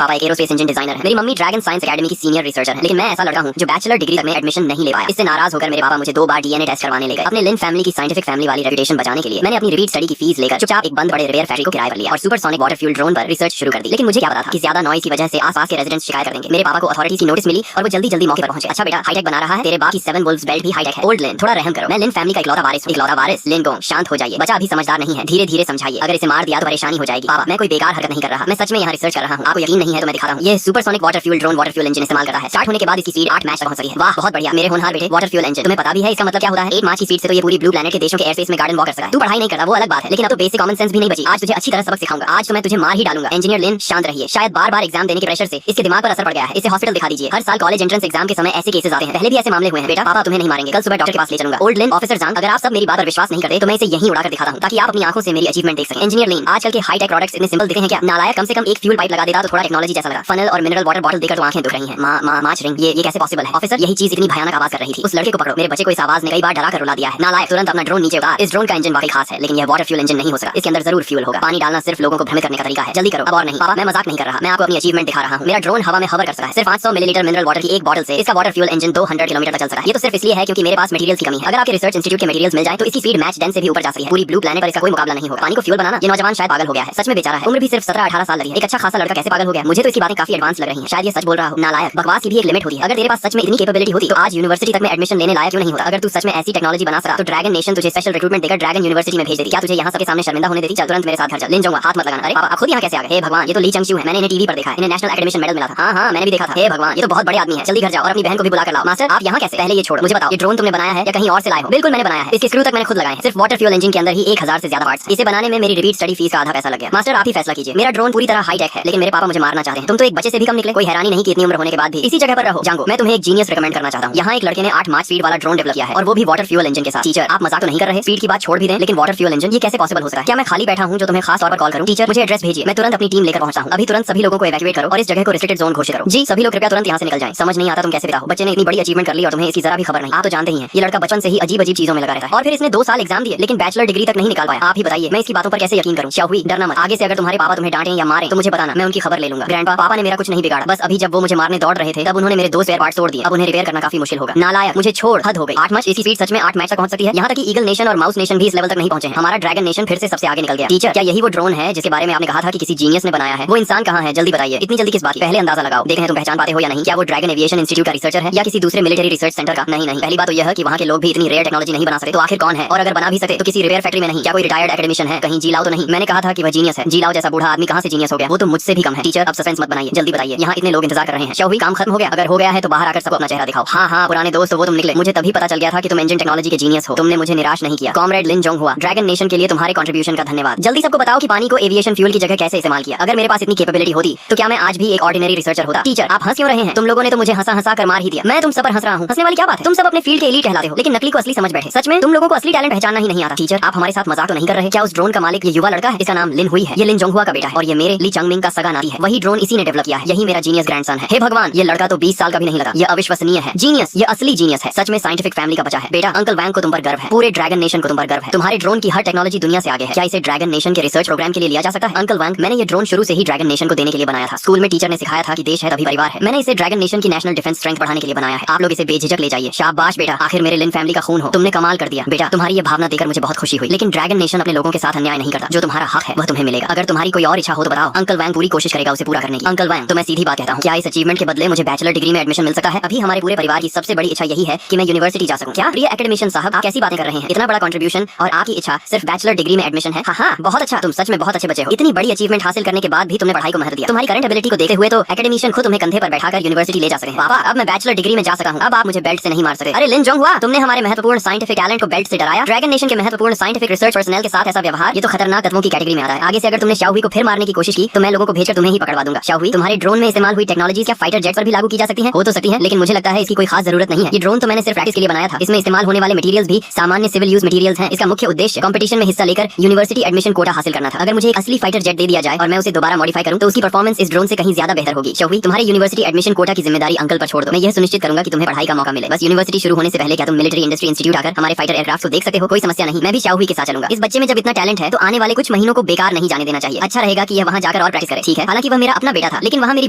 पापा एक aerospace engine designer है। मेरी मम्मी ड्रैगन साइंस एकेडमी की सीनियर रिसर्चर है। लेकिन मैं ऐसा लड़का हूँ जो बैचलर डिग्री तक में एडमिशन नहीं ले पाया। इससे नाराज होकर मेरे पापा मुझे 2 बार डीएनए टेस्ट करवाने ले गए। अपने लिन फैमिली की साइंटिफिक फैमिली वाली रेपुटेशन बचाने के लिए मैंने अपनी रिपीट स्टडी की फीस लेकर चुपचाप एक बंद पड़े रिपेयर फैक्ट्री को किराए पर लिया और सुपरसोनिक वाटर फ्यूल ड्रोन पर रिसर्च शुरू कर दी। लेकिन मुझे क्या पता था कि ज्यादा नॉइज की वजह से आसपास के रेजिडेंट्स शिकायत कर देंगे। मेरे पापा को अथॉरिटी की नोटिस मिली और वो जल्दी जल्दी मौके पर पहुंचे। अच्छा बेटा, हाईटेक बना रहा है, तेरे बाप की 7 वुल्व्स बेल्ट भी हाईटेक है। ओल्ड लिन, थोड़ा रहम करो। मैं लिन फैमिली का इकलौता वारिस लिन गोंग, शांत हो जाइए, बच्चा अभी समझदार नहीं है, धीरे धीरे समझाइए, अगर इसे मार दिया तो परेशानी हो जाएगी। पापा, मैं कोई बेकार हरकत नहीं कर रहा, मैं सच में यहाँ रिसर्च कर रहा हूँ। आपको यकीन नहीं है तो मैं दिखाता हूँ। ये supersonic water fuel drone water fuel engine इस्तेमाल कर रहा है। स्टार्ट होने के बाद इसकी स्पीड 8 मैच तक पहुंच सकी है। वाह, बहुत बढ़िया मेरे होनहार बेटे। वाटर फ्यूल इंजन, तुम्हें पता भी है इसका मतलब क्या होता है? 8 मार्च की स्पीड से तो ये पूरी ब्लू प्लैनेट के देशों के एयरस्पेस में गार्डन वॉक कर सकता है। तू पढ़ाई नहीं करता वो अलग बात है, लेकिन अब तो बेसिक कॉमन सेंस भी नहीं बची। आज तुझे अच्छी तरह सबक सिखाऊंगा। आज तो मैं तुझे मार ही डालूंगा। इंजीनियर लिन, शांत रहिए। शायद बार-बार एग्जाम देने के प्रेशर से इसके दिमाग पर असर पड़ गया है। इसे हॉस्पिटल दिखा दीजिए। हर साल कॉलेज एंट्रेंस एग्जाम के समय ऐसे केसेस आते हैं। पहले भी ऐसे मामले हुए हैं। बेटा, पापा तुम्हें नहीं मारेंगे, कल सुबह डॉक्टर के पास ले चलूंगा। ओल्ड लिन, ऑफिसर जांग, अगर आप सब मेरी बात पर विश्वास नहीं करते तो मैं इसे यहीं उड़ाकर दिखाता हूं ताकि आप अपनी आंखों से मेरी अचीवमेंट देख सकें। इंजीनियर लिन, आजकल के हाईटेक प्रोडक्ट्स इतने सिंपल दिखते हैं क्या? नालायक, कम से कम एक फ्यूल पाइप लगा देता तो थोड़ा टेक्नोलॉजी जैसा लगा। फनल और मिनरल वाटर बॉटल देकर तो आंखें दुख रही हैं। माच रिंग, ये कैसे पॉसिबल है? ऑफिसर, यही चीज इतनी भयानक आवाज कर रही थी। उस लड़के को पकड़ो। मेरे बच्चे को इस आवाज ने कई बार डरा कर रुला दिया है। नालायक, तुरंत अपना ड्रोन नीचे उतार। इस ड्रोन का इंजन वाकई खास है, लेकिन यह वाटर फ्यूल इंजन नहीं हो सकता। इसके अंदर जरूर फ्यूल होगा। पानी डालना सिर्फ लोगों को भ्रमित करने का तरीका है। जल्दी करो अब और नहीं। पापा, मैं मजाक नहीं कर रहा, मैं आपको अपनी अचीवमेंट दिखा रहा हूं। मेरा ड्रोन हवा में हवर कर सकता है। सिर्फ 500 मिलीलीटर मिनरल वाटर की एक बॉटल से इसका वाटर फ्यूल इंजन 200 किलोमीटर तक चल सकता है। ये तो सिर्फ इसलिए है क्योंकि मेरे पास मटेरियल्स की कमी है। अगर आपके रिसर्च इंस्टीट्यूट के मटेरियल्स मिल जाए तो इसकी स्पीड मैच डेन से भी ऊपर जा सकती है। पूरी ब्लू प्लैनेट पर इसका कोई मुकाबला नहीं होगा। पानी को फ्यूल बनाना, ये नौजवान शायद पागल हो गया है। सच में बेचारा है। उम्र भी सिर्फ 17-18 साल लगी है। एक अच्छा खासा लड़का कैसे पागल हो गया? मुझे तो इसकी बातें काफी एडवांस लग रही हैं। शायद ये सच बोल रहा हो। नालायक, बकवास की भी एक लिमिट होती है। अगर तेरे पास सच में इतनी कैपेबिलिटी होती तो आज यूनिवर्सिटी तक में एडमिशन लेने लायक क्यों नहीं होता? अगर तू सच में ऐसी टेक्नोलॉजी बना सकता तो ड्रैगन नेशन तुझे स्पेशल रिक्रूटमेंट देकर ड्रैगन यूनिवर्सिटी में भेज देती। क्या तुझे यहाँ सबके सामने शर्मिंदा होने देती? चल तुरंत मेरे साथ घर चल। लिन जाऊंगा, हाथ मत लगाना। अरे पापा, आप खुद यहाँ कैसे आ गए? हे भगवान, ये तो ली चंगशू है। मैंने इन्हें टीवी पर देखा है। इन्हें नेशनल एकेडमिशन मेडल मिला था। हाँ, मैंने भी देखा था। हे भगवान, ये तो बहुत बड़े आदमी है। जल्दी घर जाओ और अपनी बहन को भी बुला कर लाओ। मास्टर, आप यहाँ कैसे? पहले ये छोड़ो, मुझे बताओ, ये ड्रोन तुमने बनाया है या कहीं और से लाए हो? बिल्कुल मैंने बनाया है। इसके स्क्रू तक मैंने खुद लगाए हैं। सिर्फ वाटर फ्यूल इंजन के अंदर ही 1000 से ज्यादा पार्ट्स। इसे बनाने में मेरी रिपीट स्टडी फीस का आधा पैसा लग गया। मास्टर, आप ही फैसला कीजिए। मेरा ड्रोन पूरी तरह हाईटेक है, लेकिन मेरे पापा मुझे मारना चाहते हैं। तुम तो एक बच्चे से भी कम निकले। कोई हैरानी नहीं कि इतनी उम्र होने के बाद भी इसी जगह पर रहो। जांगो, मैं तुम्हें एक जीनियस रिकमेंड करना चाहता हूँ। यहाँ एक लड़के ने 8 मार्च स्पीड वाला ड्रोन डेवलप किया है और वो भी वाटर फ्यूल इंजन के साथ। टीचर, आप मजाक तो नहीं कर रहे? स्पीड की बात छोड़ भी दें, लेकिन वाटर फ्यूल इंजन ये कैसे पॉसिबल हो सकता है? क्या मैं खाली बैठा हूँ जो तुम्हें खास तौर पर कॉल करूँ? टीचर, मुझे एड्रेस भेजिए, मैं तुरंत अपनी टीम लेकर पहुंचता हूँ। अभी तुरंत सभी लोगों को इवैक्यूएट करो और इस जगह को रिस्ट्रिक्टेड जोन घोषित करो। जी, सभी लोग कृपया तुरंत यहाँ से निकल जाएं। समझ नहीं आता तुम कैसे बताओ? बच्चे ने इतनी बड़ी अचीवमेंट कर ली और तुम्हें इसकी जरा भी खबर नहीं। आप तो जानते ही हैं, ये लड़का बचपन से ही अजीब अजीब चीजों में लगा रहता है और फिर इसने 2 साल एग्जाम दिए लेकिन बैचलर डिग्री तक नहीं निकाल पाया। आप ही बताइए, मैं इसकी बातों पर कैसे यकीन करूँ? शाओहुई, डरना मत। आगे से अगर तुम्हारे पापा तुम्हें डांटें या मारें तो मुझे बताना, मैं उनकी खबर ले लूंगा। ग्रैंडपा, पापा ने मेरा कुछ नहीं बिगाड़ा। बस अभी जब वो मुझे मारने दौड़ रहे थे तब उन्होंने मेरे 2 स्पेयर पार्ट्स तोड़ दिए। अब उन्हें रिपेयर करना काफी मुश्किल होगा। नालायक, मुझे छोड़, हद हो गई। 8 मैच, इसकी स्पीड सच में 8 मैच तक पहुंच सकती है। यहाँ तक कि ईगल नेशन और माउस नेशन भी इस लेवल तक नहीं पहुंचे हैं। हमारा ड्रैगन नेशन फिर से सबसे आगे निकल गया। टीचर, क्या यही वो ड्रोन है जिसके बारे में आपने कहा था कि किसी जीनियस ने बनाया है? वो इंसान कहाँ है? जल्दी बताइए। इतनी जल्दी किस बात की? पहले अंदाजा लगाओ, देखें तुम पहचान पाते हो या नहीं। क्या वो ड्रैगन एविएशन इंस्टीट्यूट का रिसर्चर है या किसी दूसरे मिलिट्री रिसर्च सेंटर का? नहीं, पहली बात तो यह है कि वहाँ के लोग भी इतनी रेयर टेक्नोलॉजी नहीं बना सकते, तो आखिर कौन है? और अगर बना भी सकते तो किसी रिपेयर फैक्ट्री में नहीं। क्या कोई रिटायर्ड एकेडमिशियन है? कहीं जीलाओ तो नहीं? मैंने कहा था कि वह जीनियस है। जीलाओ जैसा बूढ़ा आदमी कहाँ से जीनियस हो गया? वो तो मुझसे भी कम है। टीचर, अब सस्पेंस मत बनाइए, जल्दी बताइए। यहाँ इतने लोग इंतजार कर रहे हैं। शाओहुई, काम खत्म हो गया? अगर हो गया है तो बाहर आकर सबको अपना चेहरा दिखाओ। हाँ, पुराने दोस्त वो तुम निकले। मुझे तभी पता चल गया था कि तुम इंजन टेक्नोलॉजी के जीनियस हो। तुमने मुझे निराश नहीं किया। कॉमरेड लिन जोंग हुआ, ड्रैगन नेशन के लिए तुम्हारे कंट्रीब्यूशन का धन्यवाद। जल्दी सबको बताओ कि पानी को एविएशन फ्यूल की जगह कैसे इस्तेमाल किया। अगर मेरे पास इतनी कैपेबिलिटी होती तो क्या मैं आज भी एक ऑर्डिनरी रिसर्चर होता? टीचर, आप हंस क्यों रहे हैं? तुम लोगों ने तो मुझे हंसा कर मार ही दिया। मैं तुम सब पर हंस रहा हूँ। हंसने वाली क्या बात है? तुम सब अपने फील्ड के एलीट कहलाते हो लेकिन नकली को असली समझ बैठे। सच में तुम लोगों को असली टैलेंट पहचानना ही नहीं आता। टीचर, आप हमारे साथ मजाक तो नहीं कर रहे? क्या उस ड्रोन का मालिक ये युवा लड़का है? इसका नाम लिन हुई है। ये लिन जोंगहुआ का बेटा है और ये मेरे ली चंगमिंग का सगा नाती है। वही ड्रोन इसी ने डेवलप किया है। यही मेरा जीनियस ग्रैंडसन है। हे भगवान, ये लड़का तो 20 साल का भी नहीं लगा। ये अविश्वसनीय है। जीनियस, ये असली जीनियस है। सच में साइंटिफिक फैमिली का बच्चा है। बेटा, अंकल वैंग को तुम पर गर्व है। पूरे ड्रैगन नेशन को तुम पर गर्व है। तुम्हारे ड्रोन की हर टेक्नोलॉजी दुनिया से आगे है। क्या इसे ड्रैगन नेशन के रिसर्च प्रोग्राम के लिए लिया जा सकता है? अंकल वैंग, मैंने ये ड्रोन शुरू से ही ड्रैगन नेशन को देने के लिए बनाया था। स्कूल में टीचर ने सिखाया था कि देश है तभी परिवार है। मैंने इसे ड्रैगन नेशन की नेशनल डिफेंस स्ट्रेंथ बढ़ाने के लिए बनाया है। आप लोग इसे बेझिझक ले जाइए। शाबाश बेटा, आखिर मेरे लिन फैमिली का खून हो। तुमने कमाल कर दिया बेटा। तुम्हारी ये भावना देकर मुझे बहुत खुशी हुई। लेकिन ड्रैगन नेशन अपने लोगों के साथ अन्याय नहीं करता। जो तुम्हारा हक है वह तुम्हें मिलेगा। अगर तुम्हारी कोई और इच्छा हो तो बताओ। अंकल वैंग पूरी कोशिश करेगा उसे पूरा करने की। अंकल वैंग, तो मैं सीधी बात कहता हूँ, क्या इस अचीवमेंट के बदले मुझे बैचलर डिग्री में एडमिशन मिल सकता है? अभी हमारे पूरे परिवार की सबसे बड़ी इच्छा यही है कि मैं यूनिवर्सिटी जा सकूं। क्या प्रिय एकेडमिशियन साहब, आप कैसी बातें कर रहे हैं? इतना बड़ा कंट्रीब्यूशन और आपकी इच्छा सिर्फ बैचलर डिग्री में एडमिशन है? हाँ, बहुत अच्छा। तुम सच में बहुत अच्छे बच्चे हो। इतनी बड़ी अचीवमेंट हासिल करने के बाद भी तुमने पढ़ाई को महत्व दिया। तुम्हारी करंट एबिलिटी को देखते हुए तो एकेडमिशियन खुद तुम्हें कंधे पर बैठाकर यूनिवर्सिटी ले जा सके। पापा, अब मैं बैचलर डिग्री में जा सका हूँ। अब आप मुझे बेल्ट से नहीं मार सकते। अरे लिन जोंगहुआ, तुमने हमारे महत्वपूर्ण साइंटिफिक टैलेंट को बेल्ट से डराया। ड्रैगन नेशन के महत्वपूर्ण साइंटिफिक रिसर्च पर्सनल के साथ ऐसा व्यवहार, ये तो खतरनाक तत्वों की कैटेगरी में आता है। आगे से अगर तुमने शाओहुई को फिर मारने की कोशिश की तो मैं लोगों को भेजकर तुम्हें ही पकड़वा दूंगा। शाओहुई, तुम्हारे ड्रोन में इस्तेमाल हुई टेक्नोलॉजी क्या फाइटर जेट्स पर भी लागू की जा सकती है? हो तो सकती है, लेकिन मुझे लगता है इसकी कोई खास जरूरत नहीं है। ये ड्रोन तो मैंने सिर्फ प्रैक्टिस के लिए बनाया था। इसमें इस्तेमाल होने वाले मटेरियल्स भी सामान्य सिविल यूज मटेरियल्स हैं। इसका मुख्य उद्देश्य कंपटीशन में हिस्सा लेकर यूनिवर्सिटी एडमिशन कोटा हासिल करना था। अगर मुझे एक असली फाइटर जेट दे दिया जाए और मैं उसे दोबारा मॉडिफाई करूं तो उसकी परफॉर्मेंस इस ड्रोन से कहीं ज्यादा बेहतर होगी। शाओहुई, तुम्हारी यूनिवर्सिटी एडमिशन कोटा की जिम्मेदारी अंकल पर छोड़ दो। मैं यह सुनिश्चित करूंगा कि तुम्हें पढ़ाई का मौका मिले। बस यूनिवर्सिटी शुरू होने से पहले क्या तुम मिलिट्री इंडस्ट्री इंस्टीट्यूट आकर हमारे फाइटर एयरक्राफ्ट को देख सकते हो? कोई समस्या नहीं, मैं भी शाओहुई के साथ चलूंगा। इस बच्चे में जब इतना टैलेंट है तो आने वाले कुछ महीनों को बेकार नहीं जाने देना चाहिए। अच्छा रहेगा कि यह वहां जाकर और प्रैक्टिस करे। ठीक है, हालांकि वह मेरा मेरा अपना बेटा था, लेकिन वहाँ मेरी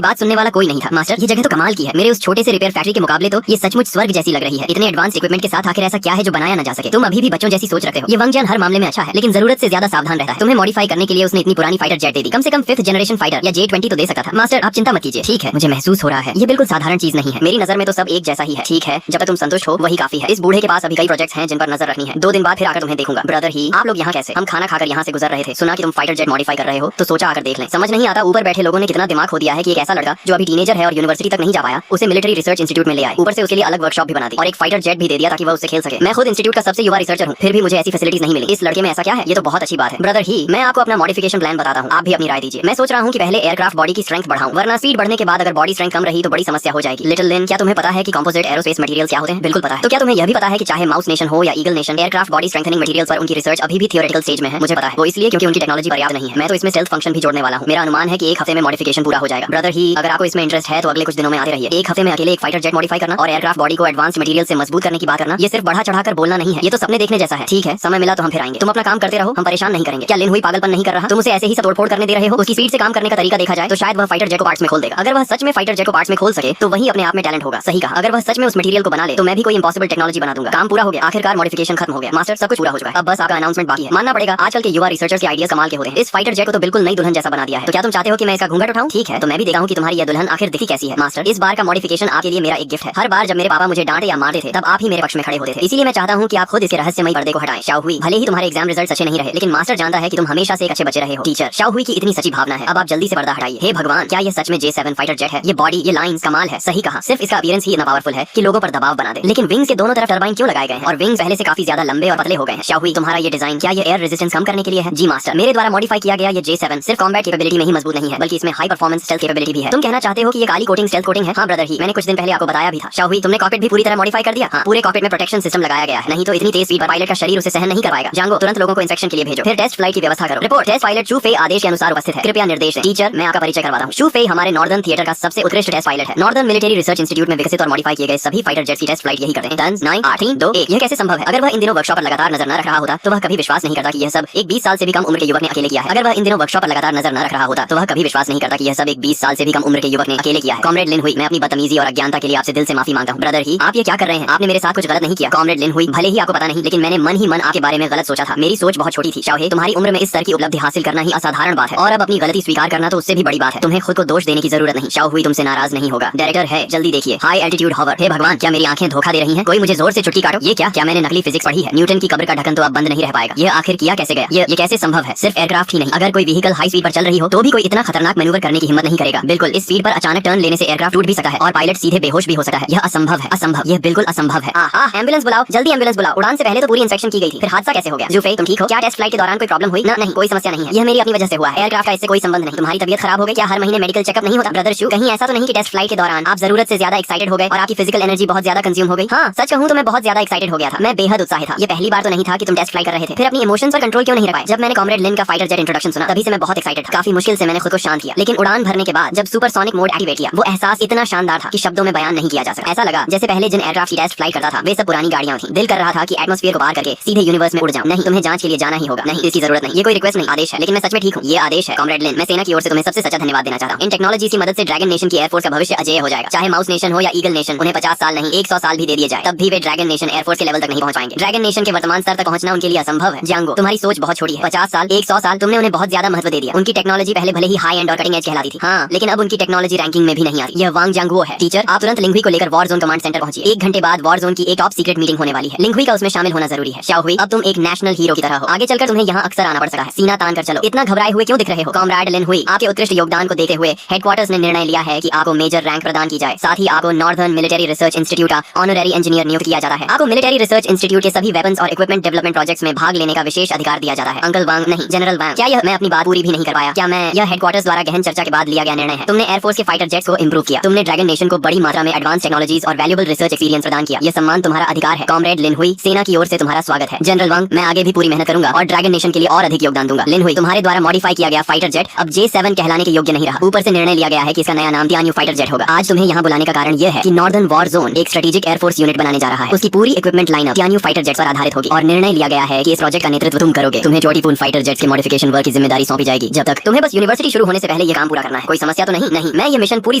बात सुनने वाला कोई नहीं था। मास्टर, ये जगह तो कमाल की है। मेरे उस छोटे से रिपेयर फैक्ट्री के मुकाबले तो ये सचमुच स्वर्ग जैसी लग रही है। इतने एडवांस इक्विपमेंट के साथ आखिर ऐसा क्या है जो बनाया न जा सके? तुम अभी भी बच्चों जैसी सोच रखते हो। ये वंगजान हर मामले में अच्छा है, लेकिन जरूरत से ज्यादा सावधान रहता है। तुम्हें मॉडिफाई करने के लिए उसने इतनी पुरानी फाइटर जेट दे दी। कम से कम 5th जनरेशन फाइटर या J-20 तो दे सकता था। मास्टर, आप चिंता मत कीजिए। ठीक है, मुझे महसूस हो रहा है ये बिल्कुल साधारण चीज नहीं है। मेरी नजर में तो सब एक जैसा ही है। ठीक है, जब तक तुम संतुष्ट हो वही काफी है। इस बूढ़े के पास अभी कई प्रोजेक्ट्स हैं जिन पर नजर रखनी है। 2 दिन बाद फिर आकर तुम्हें देखूंगा। ब्रदर ही, आप लोग यहाँ कैसे? हम खाना खाकर यहाँ से गुजर रहे थे, सुना कि तुम फाइटर जेट मॉडिफाई कर रहे हो, तो सोचा आकर देख लें। समझ नहीं आता ऊपर बैठे लोगों ने कितना दिमाग खो दिया है कि एक ऐसा लड़का जो अभी टीनेजर है और यूनिवर्सिटी तक नहीं जा पाया, उसे मिलिट्री रिसर्च इंस्टीट्यूट में ले आए। ऊपर से उसके लिए अलग वर्कशॉप भी बना दी और एक फाइटर जेट भी दे दिया ताकि वह उससे खेल सके। मैं खुद इंस्टीट्यूट का सबसे युवा रिसर्चर हूँ, फिर भी मुझे ऐसी फैसिलिटीज नहीं मिली। इस लड़के में ऐसा क्या है? ये तो बहुत अच्छी बात है। ब्रदर ही, मैं आपको अपना मॉडिफिकेशन प्लान बताता हूँ, आप भी अपनी राय दीजिए। मैं सोच रहा हूँ कि पहले एयरक्राफ्ट बॉडी की स्ट्रेंथ बढ़ाऊं, वरना स्पीड बढ़ने के बाद अगर बॉडी स्ट्रेंथ कम रही तो बड़ी समस्या हो जाएगी। लिटिल लिन, क्या तुम्हें पता है कि कंपोजिट एरोस्पेस मटेरियल क्या होते हैं? बिल्कुल पता है। तो क्या तुम्हें यह भी पता है कि चाहे माउस नेशन हो या eagle nation, aircraft body strengthening materials पर उनकी रिसर्च अभी भी थियोरेटिकल स्टेज में है? मुझे पता है, वो इसलिए क्योंकि उनकी टेक्नोलॉजी पर्याप्त नहीं है। मैं तो इसमें सेल्फ फंक्शन भी जोड़ने वाला हूँ। मेरा अनुमान है कि 1 हफ्ते में मॉडिफिकेशन पूरा हो जाएगा। ब्रदर ही, अगर आपको इसमें इंटरेस्ट है तो अगले कुछ दिनों में आते रहिए। 1 हफ्ते में अकेले एक फाइटर जेट मॉडिफाई करना और एयरक्राफ्ट बॉडी को एडवांस मटेरियल से मजबूत करने की बात करना, ये सिर्फ बढ़ा चढ़ाकर बोलना नहीं है, ये तो सपने देखने जैसा है। ठीक है, समय मिला तो हम फिर आएंगे। तुम अपना काम करते रहो, हम परेशान नहीं करेंगे। क्या लिन हुई पागलपन नहीं कर रहा? तुम उसे ऐसे ही सब तोड़फोड़ करने दे रहे हो? उसकी स्पीड से काम करने का तरीका देखा जाए तो शायद वह फाइटर जेट को पार्ट्स में खोल देगा। अगर वह सच में फाइटर जेट को पार्ट्स में खोल सके तो वही अपने आप में टैलेंट होगा। सही कहा। अगर वह सच में उस मटेरियल को बना ले तो मैं भी कोई इंपॉसिबल टेक्नोलॉजी बना दूंगा। काम पूरा हो गया, आखिरकार मॉडिफिकेशन खत्म हो गया। मास्टर, सब कुछ पूरा हो चुका है, अब बस आपका अनाउंसमेंट बाकी है। मानना पड़ेगा, आजकल के युवा रिसर्चर्स के आइडियाज कमाल के होते हैं। इस फाइटर जेट को तो बिल्कुल नई दुल्हन जैसा बना दिया है। तो क्या तुम चाहते हो कि मैं इसका घूंघट उठाऊं? ठीक है, तो मैं भी देखा हूं कि तुम्हारी यह दुल्हन आखिर दिखी कैसी है। मास्टर, इस बार का मॉडिफिकेशन आपके लिए मेरा एक गिफ्ट है। हर बार जब मेरे पापा मुझे डांटे या मारते थे तब आप ही मेरे पक्ष में खड़े होते थे, इसीलिए मैं चाहता हूं कि आप खुद इसके रहस्यमयी पर्दे को हटाएं। शाओहुई, भले ही तुम्हारे एग्जाम रिजल्ट अच्छे नहीं रहे, लेकिन मास्टर जानता है कि तुम हमेशा से एक अच्छे बच्चे रहे हो। टीचर, शाओहुई की इतनी सच्ची भावना है, अब आप जल्दी से पर्दा हटाइए। हे भगवान, क्या ये सच में J-7 फाइटर जेट है? ये बॉडी, ये लाइंस कमाल है। सही कहा, सिर्फ इसका अपीयरेंस ही इतना पावरफुल है कि लोगों पर दबाव बना दे। लेकिन विंग्स के दोनों तरफ टरबाइन क्यों लगाए गए हैं? और विंग्स पहले से काफी ज्यादा लंबे और पतले हो गए हैं। शाओहुई, तुम्हारा ये डिजाइन, क्या ये एयर रेजिस्टेंस कम करने के लिए है? जी मास्टर, मेरे द्वारा मॉडिफाई किया गया ये J-7 सिर्फ कॉम्बैट कैपेबिलिटी में ही मजबूत नहीं है, बल्कि इसमें हाई परफॉर्मेंस स्टेल्थ कैपेबिलिटी भी है। तुम कहना चाहते हो कि ये काली कोटिंग स्टेल्थ कोटिंग है? हाँ ब्रदर ही, मैंने कुछ दिन पहले आपको बताया भी था। शाओहुई, तुमने कॉकपिट भी पूरी तरह मॉडिफाई कर दिया? हाँ, पूरे कॉकपिट में प्रोटेक्शन सिस्टम लगाया गया है, नहीं तो इतनी तेज स्पीड पर पायलट का शरीर उसे सहन नहीं कर पाएगा। जांगो, तुरंत लोगों को इंस्पेक्शन के लिए भेजो, फिर टेस्ट फ्लाइट की व्यवस्था करो। रिपोर्ट, टेस्ट पायलट शू फे आदेश के अनुसार उपस्थित है, कृपया निर्देश दें। टीचर, मैं आपका परिचय करवाता हूँ। शू फे हमारे नॉर्दर्न थिएटर का सबसे उत्कृष्ट टेस्ट पायलट है। नॉर्दर्न मिलिट्री रिसर्च इंस्टीट्यूट में विकसित और मॉडिफाई किए गए सभी फाइटर जेट्स की टेस्ट फ्लाइट यही करते हैं। 10, 9, 8, 3, 2, 1। यह कैसे संभव है? अगर वह इन दिनों वर्कशॉप पर लगातार नजर न रख रहा होता तो वह कभी विश्वास नहीं करता कि यह सब एक 20 साल से भी कम उम्र के युवक ने अकेले किया है। अगर वह इन दिनों वर्कशॉप पर लगातार नजर न रख रहा होता तो वह कभी विश्वास नहीं करता कि यह सब एक 20 साल से भी कम उम्र के युवक ने अकेले किया है। कॉमरेड लिन हुई, मैं अपनी बदतमीजी और अज्ञानता के लिए आपसे दिल से माफी मांगता हूँ। ब्रदर ही, आप ये क्या कर रहे हैं? आपने मेरे साथ कुछ गलत नहीं किया। कॉमरेड लिन हुई, भले ही आपको पता नहीं, लेकिन मैंने मन ही मन आपके बारे में गलत सोचा था। मेरी सोच बहुत छोटी थी। शाओहुई, तुम्हारी उम्र में इस स्तर की उपलब्धि हासिल करना ही असाधारण बात है, और अब अपनी गलती स्वीकार करना तो उससे भी बड़ी बात है। तुम्हें खुद को दोष देने की जरूरत नहीं। शाओहुई तुमसे नाराज नहीं होगा। डायरेक्टर है, जल्दी देखिए। High altitude hover. हे भगवान, क्या मेरी आंखें धोखा दे रही हैं? कोई मुझे जोर से चुटकी काटो। ये क्या मैंने नकली फिजिक्स पढ़ी है? न्यूटन की कब्र का ढक्कन तो अब बंद नहीं रह पाएगा। ये आखिर किया कैसे गया? ये कैसे संभव है? सिर्फ एयरक्राफ्ट ही नहीं, अगर कोई व्हीकल हाई स्पीड पर चल रही हो तो भी कोई इतना खतरनाक मैन्यूवर करने की हिम्मत नहीं करेगा। बिल्कुल, इस स्पीड पर अचानक टर्न लेने से एयरक्राफ्ट टूट भी सकता है और पायलट सीधे बेहोश भी हो सकता है। यह असंभव है, असंभव, यह बिल्कुल असंभव है। एम्बुलेंस बुलाओ, जल्दी एम्बुलेंस बुलाओ। उड़ान से पहले तो पूरी इंस्पेक्शन की गई थी, फिर हादसा कैसे हो गया? जुफे, तुम ठीक हो? क्या टेस्ट फ्लाइट के दौरान कोई प्रॉब्लम हुई? नहीं, कोई समस्या नहीं है, यह मेरी अपनी वजह से हुआ है। एयरक्राफ्ट का इससे कोई संबंध नहीं। तुम्हारी तबीयत खराब हो गई? क्या हर महीने मेडिकल चेकअप नहीं होता? ब्रदर शू, कहीं ऐसा तो नहीं कि टेस्ट फ्लाइट के दौरान आप जरूरत से ज्यादा एक्साइटेड हो गए और आपकी फिजिकल एनर्जी बहुत ज्यादा कंज्यूम हो गई? हाँ, सच कहूं तो मैं बहुत ज्यादा एक्साइटेड हो गया था। मैं बेहद उत्साहित था। ये पहली बार तो नहीं था कि तुम टेस्ट फ्लाई कर रहे थे। फिर अपनी इमोशंस पर कंट्रोल क्यों नहीं रख पाए? जब मैंने कॉमरेड लिन का फाइटर जेट इंट्रोडक्शन सुना तभी से मैं बहुत एक्साइटेड था। काफी मुश्किल से मैंने खुद को शांत किया, लेकिन उड़ान भरने के बाद जब सुपरसोनिक मोड एक्टिवेट किया, वो एहसास इतना शानदार था कि शब्दों में बयान नहीं किया जा सकता। ऐसा लगा जैसे पहले जिन एयरक्राफ्ट की टेस्ट फ्लाई करता था वे सब पुरानी गाड़ियां थी। दिल कर रहा था कि एटमॉस्फेयर को पार करके सीधे यूनिवर्स में उड़ जाऊं। नहीं, तुम्हें जांच के लिए जाना ही होगा। नहीं, इसकी जरूरत नहीं, ये कोई रिक्वेस्ट नहीं, आदेश है। लेकिन मैं सच में ठीक हूं, ये आदेश है। कॉमरेड लिन, मैं सेना की ओर से तुम्हें सबसे सच्चा धन्यवाद देना चाहता हूं। इन टेक्नोलॉजी की मदद से ड्रैगन नेशन की एयरफोर्स का भविष्य अजेय हो जाएगा। चाहे माउस नेशन हो या ईगल नेशन, उन्हें 50 साल नहीं 100 साल भी दे दिए जाए, तब भी वे ड्रैगन नेशन एयरफोर्स के लेवल तक नहीं पहुंच पाएंगे। ड्रैगन नेशन के वर्तमान स्तर तक पहुंचना उनके लिए असंभव है। जांगो, तुम्हारी सोच बहुत छोटी है। 50 साल 100 साल, तुमने उन्हें बहुत ज्यादा महत्व दे दिया। उनकी टेक्नोलॉजी पहले भले ही हाई एंड और कटिंग एज कहलाती थी, हाँ, लेकिन अब उनकी टेक्नोलॉजी रैंकिंग में भी नहीं आती। यह वांग जांगुओ है। टीचर, आप तुरंत लिंगुई को लेकर वॉर जोन कमांड सेंटर पहुंचिए। 1 घंटे बाद वॉर जोन की एक टॉप सीक्रेट मीटिंग होने वाली है। लिंगुई का उसमें शामिल होना जरूरी है। शाओहुई, अब तुम एक नेशनल हीरो की तरह हो। आगे चलकर तुम्हें यहाँ अक्सर आना पड़ सकता है। सीना तान कर चलो। इतना घबराए हुए क्यों दिख रहे हो? कॉमरेड लिंगुई, आपके उत्कृष्ट योगदान को देखते हुए हेडक्वार्टर्स ने निर्णय लिया है कि आपको मेजर रैंक प्रदान की जाए। साथ ही आपको नॉर्दर्न मिलिट्री रिसर्च इंस्टीट्यूट का ऑनररी इंजीनियर नियुक्त किया जाता है। आपको मिलिट्री रिसर्च इंस्टीट्यूट के सभी वेपन्स और इक्विपमेंट डेवलपमेंट प्रोजेक्ट्स में भाग लेने का विशेष अधिकार दिया जाता है। अंकल वांग, नहीं जनरल वांग, क्या यह मैं अपनी बात पूरी भी नहीं कर पाया? क्या मैं यह हेडक्वार्टर्स द्वारा गहन चर्चा के बाद लिया गया निर्णय है? तुमने एयरफोर्स के फाइटर जेट्स को इंप्रूव किया। तुमने ड्रैगन नेशन को बड़ी मात्रा में एडवांस टेक्नोलॉजीज और वैल्यूएबल रिसर्च एक्सपीरियंस प्रदान किया। यह सम्मान तुम्हारा अधिकार है। कॉमरेड लिनहुई, सेना की ओर से तुम्हारा स्वागत है। जनरल वांग, मैं आगे भी पूरी मेहनत करूंगा और ड्रैगन नेशन के लिए और अधिक योगदान दूंगा। लिनहुई, तुम्हारे द्वारा मॉडिफाई किया गया फाइटर जेट अब J-7 कहलाने के योग्य नहीं रहा। ऊपर से निर्णय लिया गया है कि इसका नया नाम तियान्यू फाइटर जेट होगा। आज तुम्हें यहाँ बुलाने का कारण यह है कि नॉर्दर्न वॉर जोन एक स्ट्रेटेजिक एयरफोर्स यूनिट बनाने जा रहा है। उसकी पूरी इक्विपमेंट लाइनअप तियान्यू फाइटर जेट्स पर आधारित होगी और निर्णय लिया गया है कि इस प्रोजेक्ट का नेतृत्व तुम करोगे। तुम्हें चोटीपूर्ण फाइटर जेट्स के मॉडिफिकेशन वर्क की जिम्मेदारी सौंपी जाएगी। जब तक तुम्हें बस यूनिवर्सिटी शुरू होने से पहले ये काम पूरा करना है। कोई समस्या तो नहीं? नहीं, मैं ये मिशन पूरी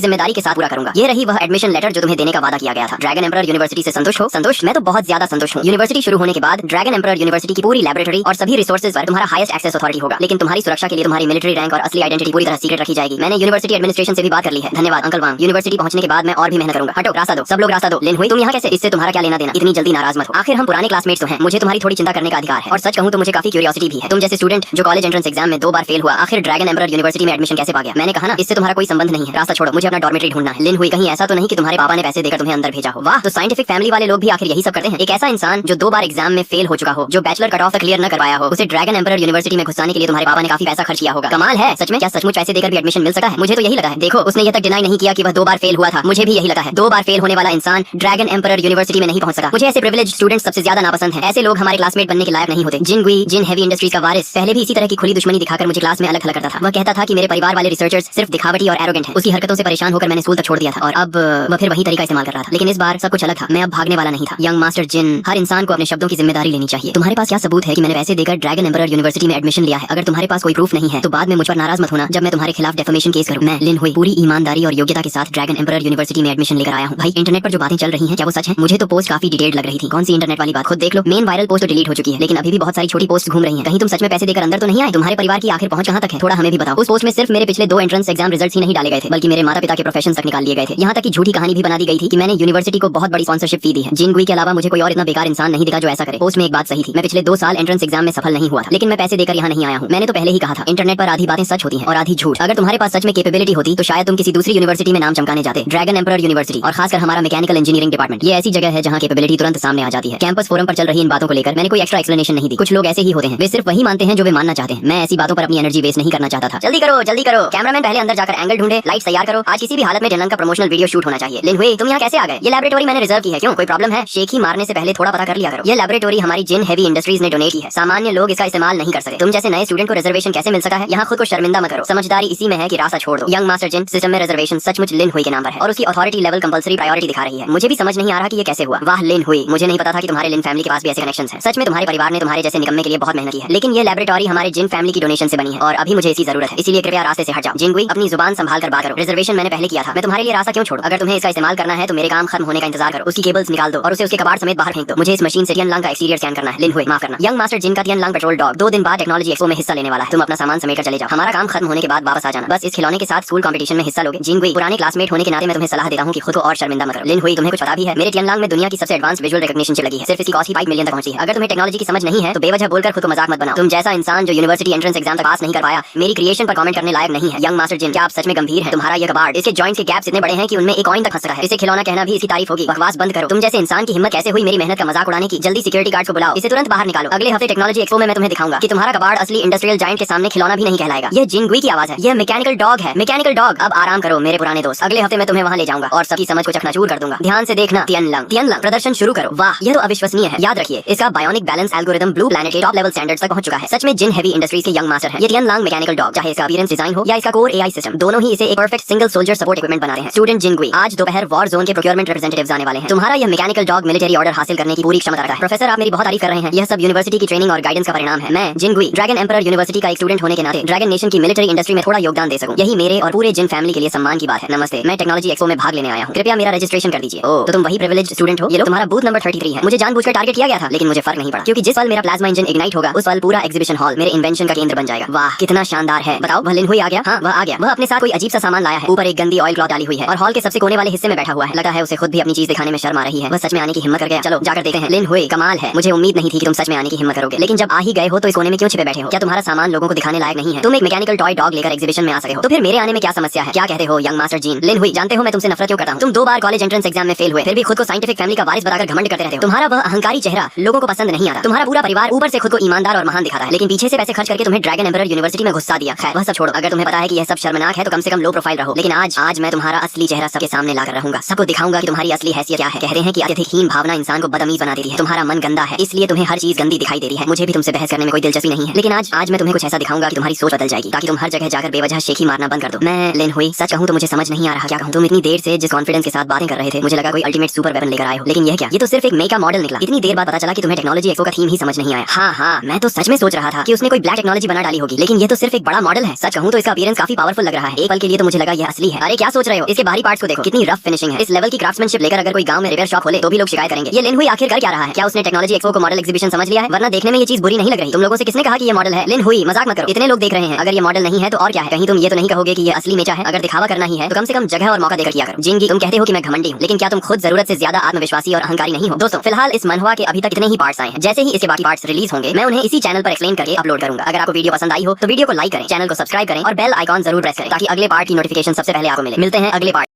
जिम्मेदारी के साथ पूरा करूंगा। ये रही वह एडमिशन लेटर जो तुम्हें देने का वादा किया गया था। ड्रैगन एम्परर यूनिवर्सिटी से संतुष्ट हो? संतुष्ट? मैं तो बहुत ज्यादा संतुष्ट हूँ। यूनिवर्सिटी शुरू होने के बाद ड्रैगन एम्परर यूनिवर्सिटी की पूरी लैबोरेटरी और सभी रिसोर्सेज पर तुम्हारा हाईएस्ट एक्सेस अथॉरिटी होगा, लेकिन तुम्हारी सुरक्षा के लिए तुम्हारी मिलिट्री रैंक और असली आइडेंटिटी पूरी तरह सीक्रेट रखी जाएगी। मैंने यूनिवर्सिटी एडमिनिस्ट्रेशन से भी बात कर ली है। धन्यवाद अंकल वांग। यूनिवर्सिटी पहुंचने के बाद मैं और भी मेहनत करूंगा। हटो, रास्ता दो, सब लोग रास्ता दो। लिन हुई, तुम यहाँ कैसे? इससे तुम्हारा क्या लेना देना? इतनी जल्दी नाराज मत हो, आखिर हम पुराने क्लासमेट्स तो हैं। मुझे तुम्हारी थोड़ी चिंता करने का अधिकार है, और सच कहूं तो मुझे काफी क्यूरियोसिटी भी है। तुम जैसे स्टूडेंट जो कॉलेज एंट्रेंस एग्जाम में 2 बार फेल हुआ, आखिर ड्रैगन एम्परर यूनिवर्सिटी में एडमिशन कैसे पा गया? मैंने कहा ना, इससे तुम्हारा कोई संबंध नहीं है। रास्ता छोड़ो, मुझे अपना डॉर्मेटरी ढूंढना है। लिन हुई, कहीं ऐसा तो नहीं कि तुम्हारे पापा ने पैसे देकर तुम्हें अंदर भेजा हो? वाह, तो साइंटिफिक फैमिली वाले लोग भी आखिर यही सब करते हैं। एक ऐसा इंसान जो 2 बार एग्जाम में फेल हो चुका हो, जो बैचलर कट ऑफ क्लियर न कर पाया हो, उसे ड्रैगन एम्परर यूनिवर्सिटी में घुसाने के लिए तुम्हारे पापा ने काफी पैसा खर्च किया होगा। कमाल है सच में। क्या सचमुच पैसे देकर भी एडमिशन मिल सकता है? मुझे तो यही लगा है। देखो, उसने ये तक डिनाई नहीं किया कि वह 2 बार फेल हुआ था। मुझे भी यही लगा है। 2 बार फेल होने वाला इंसान ड्रैगन एम्परर यूनिवर्सिटी में नहीं पहुंच सका। मुझे ऐसे प्रिविलेज्ड स्टूडेंट्स सबसे ज्यादा नापसंद हैं। ऐसे लोग हमारे क्लासमेट बनने के लायक नहीं होते। जिनगुई, जिन हेवी इंडस्ट्रीज का वारिस, पहले भी इसी तरह की खुली दुश्मनी दिखाकर मुझे क्लास में अलग थलग करता था। वह कहता था कि मेरे परिवार वाले रिसर्चर्स सिर्फ दिखावटी और एरोगेंट हैं। उसकी हरकतों से परेशान होकर मैंने स्कूल तक छोड़ दिया था, और अब वह फिर वही तरीका इस्तेमाल कर रहा था। लेकिन इस बार सब कुछ अलग था। मैं अब भागने वाला नहीं था। यंग मास्टर जिन, हर इंसान को अपने शब्दों की जिम्मेदारी लेनी चाहिए। तुम्हारे पास क्या सबूत है कि मैंने पैसे देकर ड्रैगन एम्परर यूनिवर्सिटी में एडमिशन लिया है? अगर तुम्हारे पास कोई प्रूफ नहीं है तो बाद में मुझ पर नाराज मत होना जब मैं तुम्हारे खिलाफ डेफेमेशन केस करूं। मैं लिन हुई पूरी ईमानदारी और योग्यता के साथ ड्रैगन एम्परर यूनिवर्सिटी में एडमिशन लेकर आया हूं। भाई, इंटरनेट पर जो बातें चल रही हैं क्या वो सच है? मुझे तो पोस्ट काफी डिटेल्ड लग रही थी। कौन सी इंटरनेट वाली बात? खुद देख लो। मेन वायरल पोस्ट तो डिलीट हो चुकी है, लेकिन अभी भी बहुत सारी छोटी पोस्ट घूम रही हैं। कहीं तुम सच में पैसे देकर अंदर तो नहीं आए? तुम्हारे परिवार की आखिर पहुंच कहां तक है? थोड़ा हमें भी बताओ। उस पोस्ट में सिर्फ मेरे पिछले 2 एंट्रेंस एग्जाम रिजल्ट्स ही नहीं डाले गए थे, बल्कि मेरे माता-पिता के प्रोफेशन तक निकाल लिए गए थे। यहाँ तक कि झूठी कहानी भी बना दी गई थी कि मैंने यूनिवर्सिटी को बहुत बड़ी स्पॉन्सरशिप फी दी है। जिनगुई के अलावा मुझे कोई और इतना बेकार इंसान नहीं दिखा जो ऐसा करे। पोस्ट में एक बात सही थी, मैं पिछले 2 साल एंट्रेंस एग्जाम में सफल नहीं हुआ था, लेकिन मैं पैसे देकर यहाँ नहीं आया हूँ। मैंने तो पहले ही कहा था, इंटरनेट पर आधी बातें सच होती हैं और आधी झूठ। अगर तुम्हारे पास सच में कैपेबिलिटी होती तो शायद तुम किसी दूसरी यूनिवर्सिटी में नाम चमकाने जाते। ड्रैगन एम्परर यूनिवर्सिटी, और खासकर हमारा मैकेनिकल इंजीनियरिंग डिपार्टमेंट, ये ऐसी जगह है जहाँ कैपेबिलिटी तुरंत सामने आ जाती है। कैंपस फोरम पर चल रही इन बातों को लेकर मैंने कोई एक्स्ट्रा एक्सप्लेनेशन नहीं दी। कुछ लोग ऐसे ही होते हैं, वे सिर्फ वही मानते हैं जो वे मानना चाहते हैं। मैं ऐसी बातों पर अपनी एनर्जी वेस्ट नहीं करना चाहता था। जल्दी करो, जल्दी करो। कैमरामैन पहले अंदर जाकर एंगल ढूंढे, लाइट तैयार करो। आज किसी भी हालत में जनलंग का प्रमोशनल वीडियो शूट होना चाहिए। लिन हुई, तुम यहाँ कैसे आ गए? ये लैबोरेटरी मैंने रिजर्व की है। क्यों, कोई प्रॉब्लम है? शेख ही मारने से पहले थोड़ा पता कर लिया करो। ये लैबोरेटरी हमारी जिन हेवी इंडस्ट्रीज ने डोनेट की है। सामान्य लोग इसका इस्तेमाल नहीं कर सकते। तुम जैसे नए स्टूडेंट को रिजर्वेशन कैसे मिल सका है? यहाँ खुद को शर्मिंदा मत करो। समझदारी इसी में है कि रास्ता छोड़ दो। यंग मास्टर जिन, सिस्टम में रिजर्वेशन सचमुच लिन हुई के नाम पर है, और उसकी अथॉरिटी लेवल कंपल्सरी प्रायोरिटी दिखा रही है। मुझे भी समझ नहीं आ रहा कि ये कैसे हुआ। वाह लिन हुई, मुझे नहीं पता था कि तुम्हारे लिन फैमिली के पास भी ऐसे कनेक्शंस हैं। सच में तुम्हारे परिवार ने तुम्हारे जैसे निकम्मे के लिए बहुत मेहनत की है। लेकिन ये लैबोरेटरी हमारे जिन फैमिली की डोनेशन से बनी है, और अभी मुझे इसकी जरूरत है। इसलिए कृपया रास्ते से हट जाओ। जिनगुई, अपनी जुबान संभाल कर बात करो। रिजर्वेशन मैंने पहले किया था, मैं तुम्हारे लिए रास्ता क्यों छोड़ूं? अगर तुम्हें इसका इस्तेमाल करना है तो मेरे काम खत्म होने का इंतजार करो। उसकी केबल्स निकाल दो और उसे उसके कबाड़ समेत बाहर फेंक दो। मुझे इस मशीन से टियनलांग का एक्सटीरियर स्कैन करना है। लिन हुई, माफ करना। यंग मास्टर जिन का टियनलांग पेट्रोल डॉग 2 दिन बाद टेक्नोलॉजी एक्सपो में हिस्सा लेने वाला है। तुम अपना सामान समेट कर चले जाओ। हमारा काम खत्म होने के बाद वापस आ जाना। बस इस खिलौने के साथ स्कूल कंपटीशन में हिस्सा लोगे। जिनगुई, पुराने क्लासमेट होने के नाते मैं तुम्हें सलाह देता हूँ कि खुद को और शर्मिंदा मत करो। लिन हुई, तुम्हें कुछ पता भी है? मेरे टियनलांग में दुनिया की सबसे एडवांस विजुअल रिकॉग्निशन चिप लगी है। सिर्फ इसकी कॉस्ट ही 5 मिलियन तक पहुंची है। अगर तुम्हें टेक्नोलॉजी की समझ नहीं है तो बेवजह बोलकर खुद को मजाक मत बनाओ। तुम जैसा इंसान जो यूनिवर्सिटी एंट्रेंस एग्जाम तक पास नहीं कर पाया, मेरी क्रिएशन पर कमेंट करने लायक नहीं है। यंग मास्टर जिन, क्या आप सच में गंभीर हैं? तुम्हारा ये कबाड़, इसके जॉइंट्स के गैप्स इतने बड़े हैं कि उनमें एक कॉइन तक फंस रहा है। इसे खिलौना कहना भी इसकी तारीफ होगी। बकवास बंद करो। तुम जैसे इंसान की हिम्मत कैसे हुई मेरी मेहनत का मजाक उड़ाने की? जल्दी सिक्योरिटी गार्ड को बुलाओ, इसे तुरंत बाहर निकालो। अगले हफ्ते टेक्नोलॉजी एक्सपो में मैं तुम्हें दिखाऊंगा कि तुम्हारा कबाड़ असली इंडस्ट्रियल जायंट के सामने खिलौना भी नहीं कहलाएगा। ये जिनगुई की आवाज है, ये मैकेनिकल डॉग है। मैकेनिकल डॉग, अब आराम करो मेरे पुराने दोस्त। अगले हफ्ते मैं तुम्हें वहां ले जाऊंगा और सबकी समझ को चकनाचूर कर दूंगा। ध्यान से देखना। टियनलांग, टियनलांग, प्रदर्शन शुरू करो। वाह, ये तो अविश्वसनीय है। याद रखिए, इसका bionic balance algorithm blue planet के टॉप लेवल स्टैंडर्ड्स तक पहुंच चुका है। सच में जिन हेवी इंडस्ट्रीज के यंग मास्टर है ये टियनलांग मैकेनिकल डॉग। चाहे इसका अपीयरेंस डिजाइन हो या इसका कोर एआई सिस्टम, दोनों ही इसे एक perfect single soldier support equipment बनाते हैं। स्टूडेंट जिनगुई, आज दोपहर वॉर जोन के प्रोक्योरमेंट रिप्रेजेंटेटिव्स आने वाले हैं। तुम्हारा यह मैकेनिकल डॉग मिलिटरी ऑर्डर हासिल करने की पूरी क्षमता रखता है। प्रोफेसर, आप मेरी बहुत तारीफ कर रहे हैं। यह सब यूनिवर्सिटी की ट्रेनिंग और गाइडेंस का परिणाम है। मैं जिनगुई, ड्रैगन एम्परर यूनिवर्सिटी का एक स्टूडेंट होने के नाते ड्रैगन नेशन की मिलिटरी इंडस्ट्री में थोड़ा योगदान दे सकूं, यही मेरे और पूरे जिन फैमिली के लिए सम्मान की बात है। नमस्ते, मैं टेक्नोलॉजी एक्सपो में भाग लेने आया हूं। कृपया मेरा रजिस्ट्रेशन कर दीजिए। ओह, तो तुम वही प्रिविलेज्ड स्टूडेंट हो। ये लो, तुम्हारा बूथ नंबर 33 है। मुझे जानबूझकर टारगेट किया गया था, लेकिन मुझे फर्क नहीं पड़ा, क्योंकि जिस पल मेरा प्लाज्मा इंजन इग्नाइट होगा उस पल पूरा एग्जीबिशन हॉल मेरे इन्वेंशन का केंद्र बन जाएगा। वाह, कितना शानदार है। बताओ, वह लिन हुई आ गया? हाँ, वह आ गया। वह अपने साथ कोई अजीब सा सामान लाया है। ऊपर एक गंदी ऑयल क्लॉथ डाली हुई है और हॉल के सबसे कोने वाले हिस्से में बैठा हुआ है। लगता है उसे खुद भी अपनी चीज दिखाने में शर्म आ रही है। वह सच में आने की हिम्मत कर गया। चलो जाकर देखते हैं। लिन हुई, कमाल है। मुझे उम्मीद नहीं थी कि तुम सच में आने की हिम्मत करोगे, लेकिन जब आ ही गए हो तो इस कोने में क्यों छिपे बैठे हो? क्या तुम्हारा सामान लोगों को दिखाने लायक नहीं है? तुम एक मैकेनिकल टॉय डॉग लेकर एग्जीबिशन में आ सके हो, तो फिर मेरे आने में क्या समस्या है? क्या कहते हो यंग मास्टर जीन? लिन हुई, जानते हो मैं तुमसे नफरत क्यों करता हूँ? तुम 2 बार कॉलेज एंट्रेंस एग्जाम में फेल हुए, फिर भी खुद को साइंटिफिक फैमिली का वारिस बताकर घमंड करते रहते हो। तुम्हारा वह अहंकारी चेहरा लोगों को पसंद नहीं आता। तुम्हारा पूरा परिवार ऊपर से खुद को ईमानदार और महान दिखाता है, लेकिन पीछे से पैसे खर्च करके तुम्हें ड्रैगन एम्परर यूनिवर्सिटी में घुसा दिया। खैर, वह सब छोड़ो। अगर तुम्हें पता है कि यह सब शर्मनाक है तो कम से कम लो प्रोफाइल रहो। लेकिन आज मैं तुम्हारा असली चेहरा सबके सामने लाकर रहूंगा। सबको दिखाऊंगा कि तुम्हारी असली हैसियत क्या है। कहते हैं कि अत्यधिक हीन भावना इंसान को बदअमीज बना देती है। तुम्हारा मन गंदा है, इसलिए तुम्हें हर चीज गंदी दिखाई दे रही है। मुझे भी तुमसे बहस करने में कोई दिलचस्पी नहीं है, लेकिन आज मैं तुम्हें कुछ ऐसा दिखाऊंगा कि तुम्हारी सोच बदल जाएगी, ताकि तुम हर जगह जाकर बेवजह शेखी मारना बंद कर दो। मैं लिन हुई, सच कहूं तो मुझे समझ नहीं आ रहा क्या कहूं। तुम इतनी देर से जिस कॉन्फिडेंस के साथ बातें कर रहे थे, मुझे लगा कोई अल्टीमेट सुपर वेपन लेकर आए हो, लेकिन यह क्या? ये तो सिर्फ एक मेका मॉडल निकला। इतनी देर बाद पता चला कि तुम्हें टेक्नोलॉजी एक्सपो का थीम ही समझ नहीं आया। हाँ, मैं तो सच में सोच रहा था कि उसने कोई ब्लैक टेक्नोलॉजी बना डाली होगी, लेकिन ये तो सिर्फ एक बड़ा मॉडल है। सच कहूं तो इसका इसका अपीयरेंस काफी पावरफुल लग रहा है। एक पल के लिए तो मुझे लगा ये असली है। अरे क्या सोच रहे हो, इसके बाहरी पार्ट्स को देखो, कितनी रफ फिनिशिंग है। इस लेवल की क्राफ्ट्समैनशिप लेकर अगर कोई गांव में रिपेयर शॉप खोले तो भी लोग शिकायत करेंगे। ये लिन हुई आखिर कर क्या रहा है? क्या उसने टेक्नोलॉजी एक्सपो को मॉडल एग्जीबिशन समझ लिया है? वरना देखने में ये चीज बुरी नहीं लग रही। तुम लोगों से किसने कहा कि ये मॉडल है? लिन हुई, मजाक मत करो, इतने लोग देख रहे हैं। अगर ये मॉडल नहीं है तो और क्या है? कहीं तुम ये तो नहीं कहोगे कि ये असली मेचा है? अगर दिखावा करना ही है तो कम से कम जगह और मौका देकर किया करो। जिंगी, तुम कहते हो कि मैं घमंडी हूं, लेकिन क्या तुम खुद जरूरत से ज्यादा आत्मविश्वासी और अहंकारी नहीं हो? दोस्तों, फिलहाल इस मनहुआ के अभी तक इतने ही पार्ट्स आए हैं। जैसे ही इसके बाकी पार्ट्स रिलीज होंगे मैं उन्हें इसी चैनल पर एक्सप्लेन करके अपलोड करूंगा। अगर आपको वीडियो पसंद आई हो तो वीडियो को लाइक करें, चैनल को सब्सक्राइब करें और बेल आइकॉन जरूर प्रेस करें ताकि अगले पार्ट की नोटिफिकेशन सबसे पहले आपको मिले। मिलते हैं अगले पार्ट।